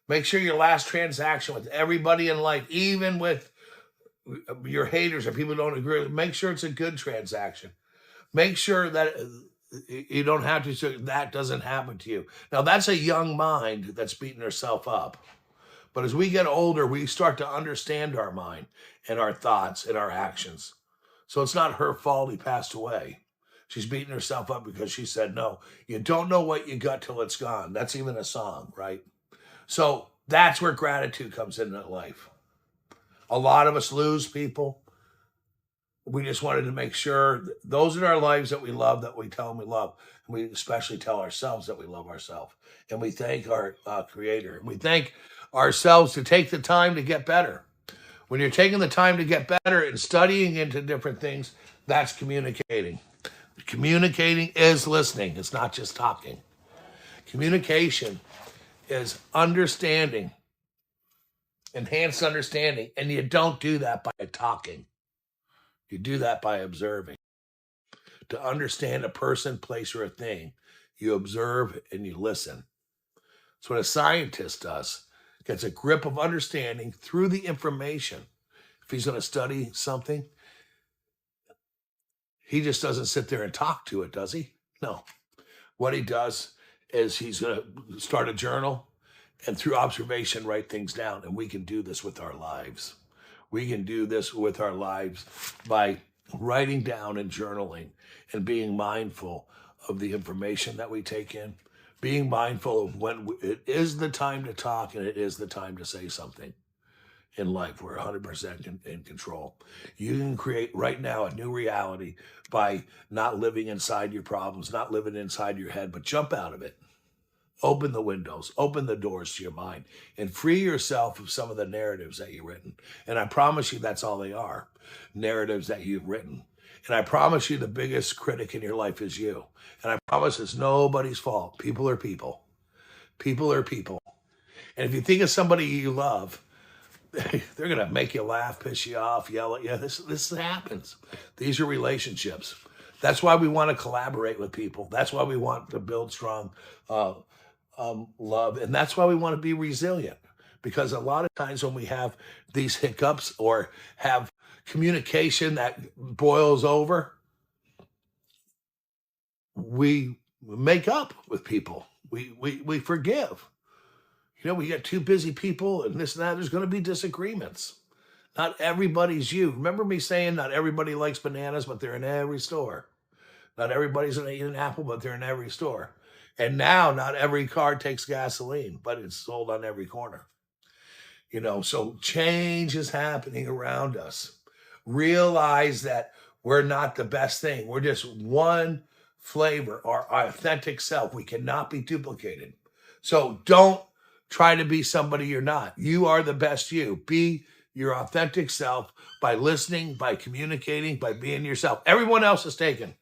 Make sure your last transaction with everybody in life, even with your haters or people who don't agree with, make sure it's a good transaction. Make sure that you don't have to, so that doesn't happen to you. Now, that's a young mind that's beating herself up. But as we get older, we start to understand our mind and our thoughts and our actions. So it's not her fault he passed away. She's beating herself up because she said no. You don't know what you got till it's gone. That's even a song, right? So that's where gratitude comes into life. A lot of us lose people. We just wanted to make sure those in our lives that we love, that we tell them we love. And we especially tell ourselves that we love ourselves. And we thank our Creator. And we thank ourselves to take the time to get better. When you're taking the time to get better and studying into different things, that's communicating. Communicating is listening. It's not just talking. Communication is understanding, enhanced understanding. And you don't do that by talking. You do that by observing. To understand a person, place, or a thing, you observe and you listen. That's what a scientist does. Gets a grip of understanding through the information. If he's going to study something, he just doesn't sit there and talk to it, does he? No. What he does is he's going to start a journal and through observation write things down. And we can do this with our lives. We can do this with our lives by writing down and journaling and being mindful of the information that we take in, being mindful of when it is the time to talk and it is the time to say something. In life, we're 100% in control. You can create right now a new reality by not living inside your problems, not living inside your head, but jump out of it. Open the windows, open the doors to your mind, and free yourself of some of the narratives that you've written. And I promise you that's all they are, narratives that you've written. And I promise you the biggest critic in your life is you. And I promise it's nobody's fault. People are people. People are people. And if you think of somebody you love, they're going to make you laugh, piss you off, yell at you. This happens. These are relationships. That's why we want to collaborate with people. That's why we want to build strong love. And that's why we want to be resilient, because a lot of times when we have these hiccups or have communication that boils over, we make up with people. We forgive. We got two busy people and this and that. There's going to be disagreements. Not everybody's you. Remember me saying not everybody likes bananas, but they're in every store. Not everybody's going to eat an apple, but they're in every store. And now not every car takes gasoline, but it's sold on every corner. So change is happening around us. Realize that we're not the best thing. We're just one flavor, our authentic self. We cannot be duplicated. So don't try to be somebody you're not. You are the best you. Be your authentic self by listening, by communicating, by being yourself. Everyone else is taken.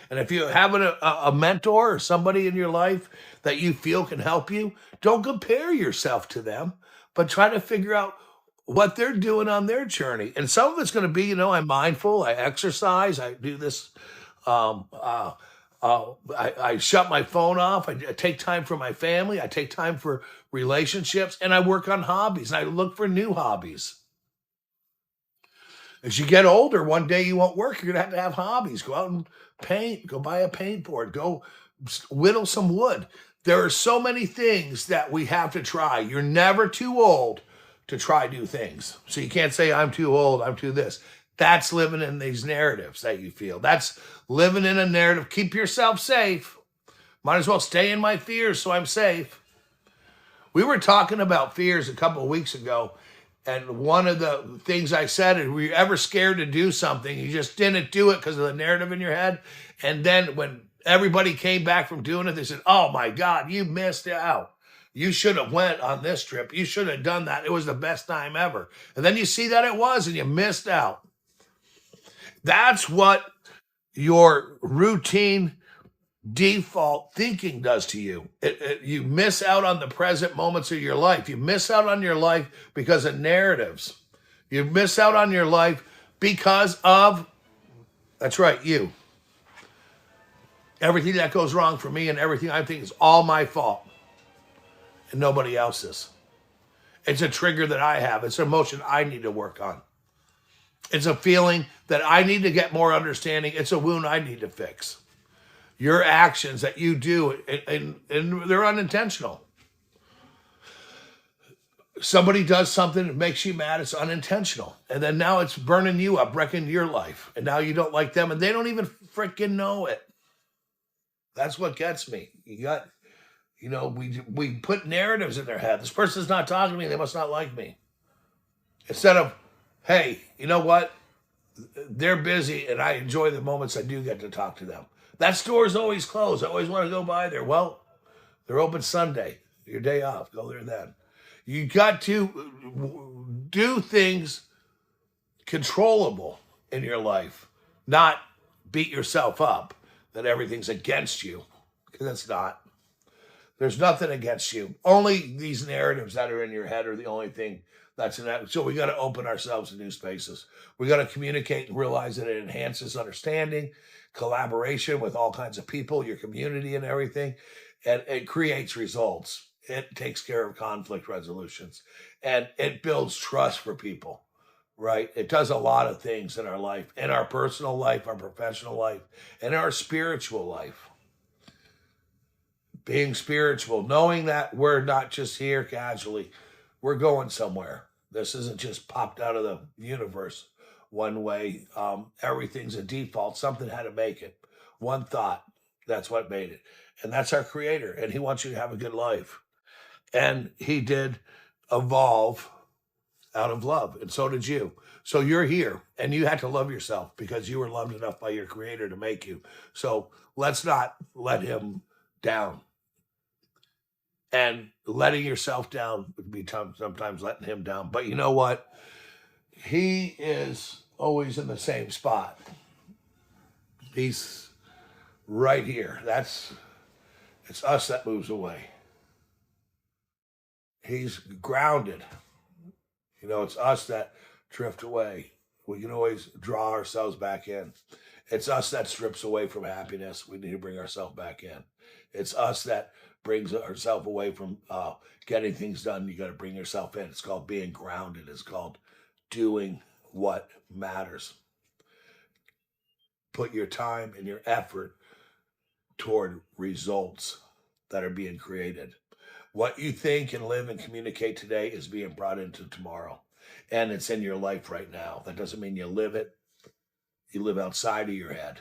And if you have a mentor or somebody in your life that you feel can help you, don't compare yourself to them, but try to figure out what they're doing on their journey. And some of it's going to be, I'm mindful, I exercise, I do this. Um, uh, I shut my phone off. I take time for my family. I take time for relationships, and I work on hobbies. And I look for new hobbies. As you get older, one day you won't work. You're going to have hobbies. Go out and paint. Go buy a paint board. Go whittle some wood. There are so many things that we have to try. You're never too old to try new things. So you can't say, I'm too old, I'm too this. That's living in these narratives that you feel. That's living in a narrative. Keep yourself safe. Might as well stay in my fears so I'm safe. We were talking about fears a couple of weeks ago, and one of the things I said is, were you ever scared to do something? You just didn't do it because of the narrative in your head. And then when everybody came back from doing it, they said, oh my God, you missed out. You should have went on this trip. You should have done that. It was the best time ever. And then you see that it was, and you missed out. That's what your routine default thinking does to you. You miss out on the present moments of your life. You miss out on your life because of narratives. You miss out on your life because of, that's right, you. Everything that goes wrong for me and everything I think is all my fault and nobody else's. It's a trigger that I have. It's an emotion I need to work on. It's a feeling that I need to get more understanding. It's a wound I need to fix. Your actions that you do, and they're unintentional. Somebody does something that makes you mad, it's unintentional. And then now it's burning you up, wrecking your life. And now you don't like them, and they don't even freaking know it. That's what gets me. We put narratives in their head. This person's not talking to me, they must not like me. Instead of, hey, you know what? They're busy, and I enjoy the moments I do get to talk to them. That store's always closed. I always want to go by there. Well, they're open Sunday. Your day off. Go there then. You got to do things controllable in your life, not beat yourself up that everything's against you, because it's not. There's nothing against you. Only these narratives that are in your head are the only thing that's in that. So we got to open ourselves to new spaces. We got to communicate and realize that it enhances understanding, collaboration with all kinds of people, your community and everything. And it creates results. It takes care of conflict resolutions. And it builds trust for people, right? It does a lot of things in our life, in our personal life, our professional life, and our spiritual life. Being spiritual, knowing that we're not just here casually, we're going somewhere. This isn't just popped out of the universe one way. Everything's a default. Something had to make it. One thought, that's what made it. And that's our creator. And he wants you to have a good life. And he did evolve out of love. And so did you. So you're here and you had to love yourself because you were loved enough by your creator to make you. So let's not let him down. And letting yourself down would be sometimes letting him down. But you know what? He is always in the same spot. He's right here. It's us that moves away. He's grounded. It's us that drift away. We can always draw ourselves back in. It's us that strips away from happiness. We need to bring ourselves back in. It's us that brings herself away from getting things done. You got to bring yourself in. It's called being grounded. It's called doing what matters. Put your time and your effort toward results that are being created. What you think and live and communicate today is being brought into tomorrow. And it's in your life right now. That doesn't mean you live it, you live outside of your head.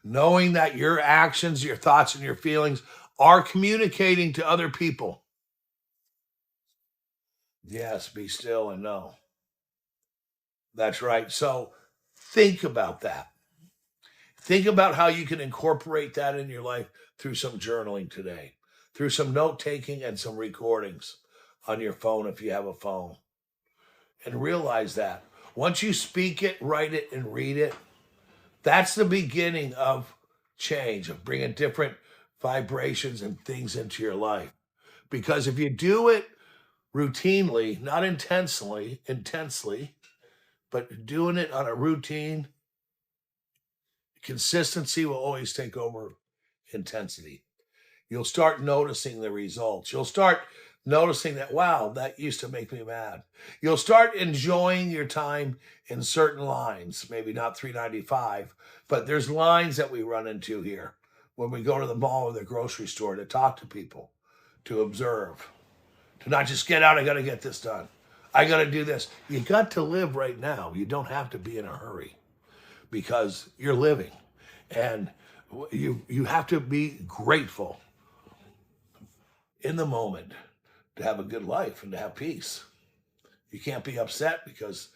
Knowing that your actions, your thoughts, and your feelings are communicating to other people. Yes, be still and know. That's right. So think about that. Think about how you can incorporate that in your life through some journaling today, through some note taking and some recordings on your phone if you have a phone. And realize that once you speak it, write it, and read it, that's the beginning of change, of bringing different vibrations and things into your life. Because if you do it routinely, not intensely, but doing it on a routine, consistency will always take over intensity. You'll start noticing the results. You'll start noticing that, wow, that used to make me mad. You'll start enjoying your time in certain lines, maybe not 395, but there's lines that we run into here when we go to the mall or the grocery store to talk to people, to observe, to not just get out, I got to get this done. I got to do this. You got to live right now. You don't have to be in a hurry because you're living. And you have to be grateful in the moment to have a good life and to have peace. You can't be upset because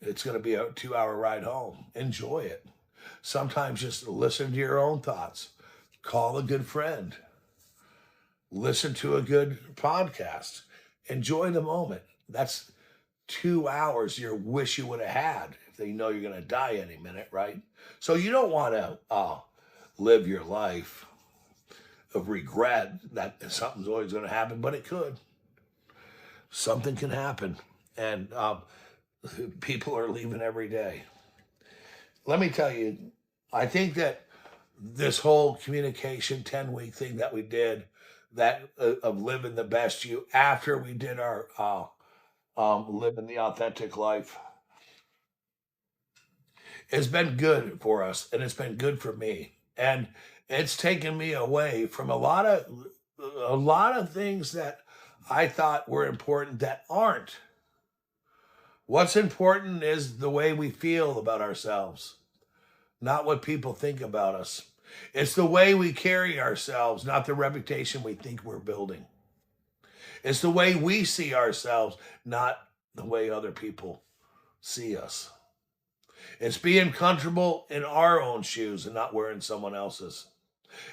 it's going to be a 2 hour ride home. Enjoy it. Sometimes just listen to your own thoughts. Call a good friend. Listen to a good podcast. Enjoy the moment. That's 2 hours you wish you would have had if they know you're going to die any minute, right? So you don't want to live your life of regret that something's always going to happen, but it could. Something can happen, and people are leaving every day. Let me tell you, I think that this whole communication 10-week thing that we did, that of living the best you after we did our living the authentic life, has been good for us, and it's been good for me, and it's taken me away from a lot of things that I thought were important that aren't. What's important is the way we feel about ourselves, not what people think about us. It's the way we carry ourselves, not the reputation we think we're building. It's the way we see ourselves, not the way other people see us. It's being comfortable in our own shoes and not wearing someone else's.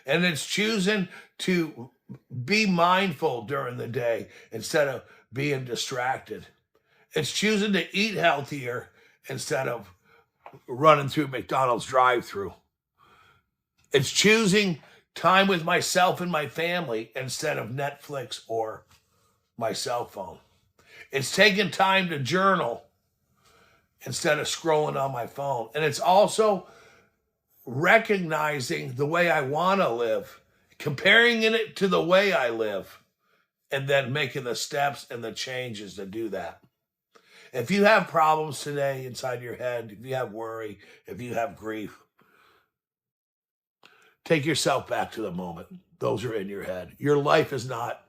And it's choosing to be mindful during the day instead of being distracted. It's choosing to eat healthier instead of running through McDonald's drive-through. It's choosing time with myself and my family instead of Netflix or my cell phone. It's taking time to journal instead of scrolling on my phone. And it's also recognizing the way I want to live, comparing it to the way I live, and then making the steps and the changes to do that. If you have problems today inside your head, if you have worry, if you have grief, take yourself back to the moment. Those are in your head. Your life is not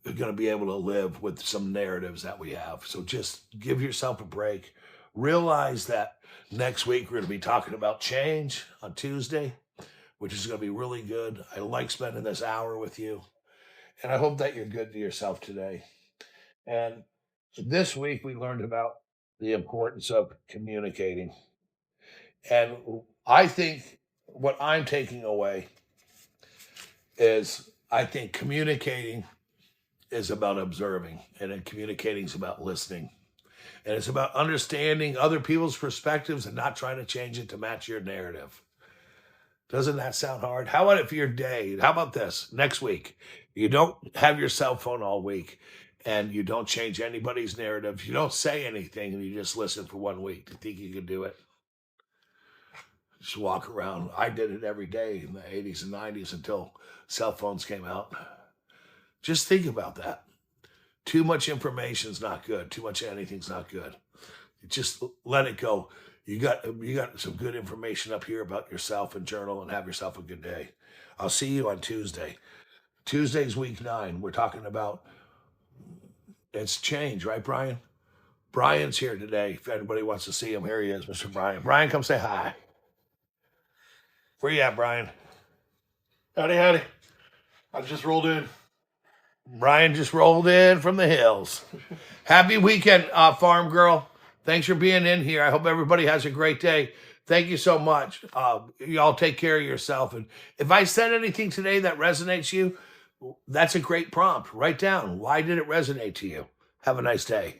going to be able to live with some narratives that we have. So just give yourself a break. Realize that next week we're going to be talking about change on Tuesday, which is going to be really good. I like spending this hour with you. And I hope that you're good to yourself today. And this week we learned about the importance of communicating. And I think what I'm taking away is I think communicating is about observing, and then communicating is about listening. And it's about understanding other people's perspectives and not trying to change it to match your narrative. Doesn't that sound hard? How about if your day, how about this next week? You don't have your cell phone all week and you don't change anybody's narrative. You don't say anything and you just listen for 1 week. Do you think you can do it? Just walk around. I did it every day in the 80s and 90s until cell phones came out. Just think about that. Too much information is not good. Too much of anything's not good. Just let it go. You got some good information up here about yourself and journal, and have yourself a good day. I'll see you on Tuesday. Tuesday's week 9. We're talking about it's change, right, Brian? Brian's here today. If anybody wants to see him, here he is, Mr. Brian. Brian, come say hi. Where you at, Brian? Howdy, howdy. I just rolled in. Brian just rolled in from the hills. Happy weekend, farm girl. Thanks for being in here. I hope everybody has a great day. Thank you so much. Y'all take care of yourself. And if I said anything today that resonates you, that's a great prompt. Write down, why did it resonate to you? Have a nice day.